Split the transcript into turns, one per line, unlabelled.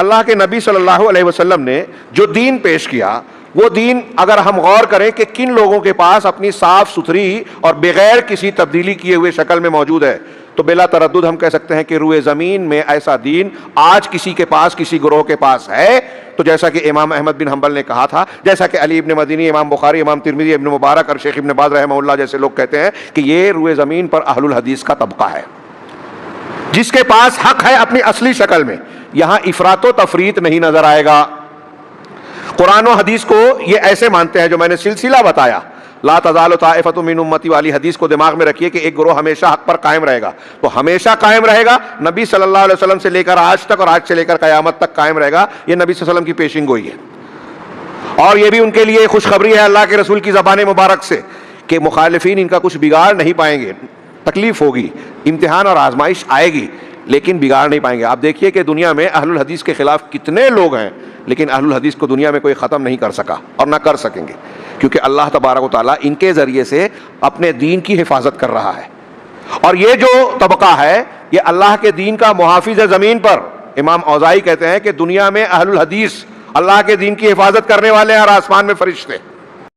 اللہ کے نبی صلی اللہ علیہ وسلم نے جو دین پیش کیا، وہ دین اگر ہم غور کریں کہ کن لوگوں کے پاس اپنی صاف ستھری اور بغیر کسی تبدیلی کیے ہوئے شکل میں موجود ہے، تو بلا تردد ہم کہہ سکتے ہیں کہ روئے زمین میں ایسا دین آج کسی کے پاس، کسی گروہ کے پاس ہے تو جیسا کہ امام احمد بن حنبل نے کہا تھا، جیسا کہ علی ابن مدینی، امام بخاری، امام ترمذی، ابن مبارک اور شیخ ابن باز رحمہ اللہ جیسے لوگ کہتے ہیں کہ یہ روئے زمین پر اہل الحدیث کا طبقہ ہے، جس کے پاس حق ہے اپنی اصلی شکل میں۔ یہاں افراط و تفریط نہیں نظر آئے گا۔ قرآن و حدیث کو یہ ایسے مانتے ہیں جو میں نے سلسلہ بتایا، لا تزال طائفۃ من امتی والی حدیث کو دماغ میں رکھیے کہ ایک گروہ ہمیشہ حق پر قائم رہے گا، تو ہمیشہ قائم رہے گا، نبی صلی اللہ علیہ وسلم سے لے کر آج تک اور آج سے لے کر قیامت تک قائم رہے گا، یہ نبی صلی اللہ علیہ وسلم کی پیشین گوئی ہے۔ اور یہ بھی ان کے لیے خوشخبری ہے اللہ کے رسول کی زبان مبارک سے کہ مخالفین ان کا کچھ بگاڑ نہیں پائیں گے، تکلیف ہوگی، امتحان اور آزمائش آئے گی، لیکن بگاڑ نہیں پائیں گے۔ آپ دیکھیے کہ دنیا میں اہل الحدیث کے خلاف کتنے لوگ ہیں، لیکن اہل الحدیث کو دنیا میں کوئی ختم نہیں کر سکا اور نہ کر سکیں گے، کیونکہ اللہ تبارک و تعالیٰ ان کے ذریعے سے اپنے دین کی حفاظت کر رہا ہے۔ اور یہ جو طبقہ ہے یہ اللہ کے دین کا محافظ ہے زمین پر۔ امام اوزاعی کہتے ہیں کہ دنیا میں اہل الحدیث اللہ کے دین کی حفاظت کرنے والے ہیں اور آسمان میں فرشتے۔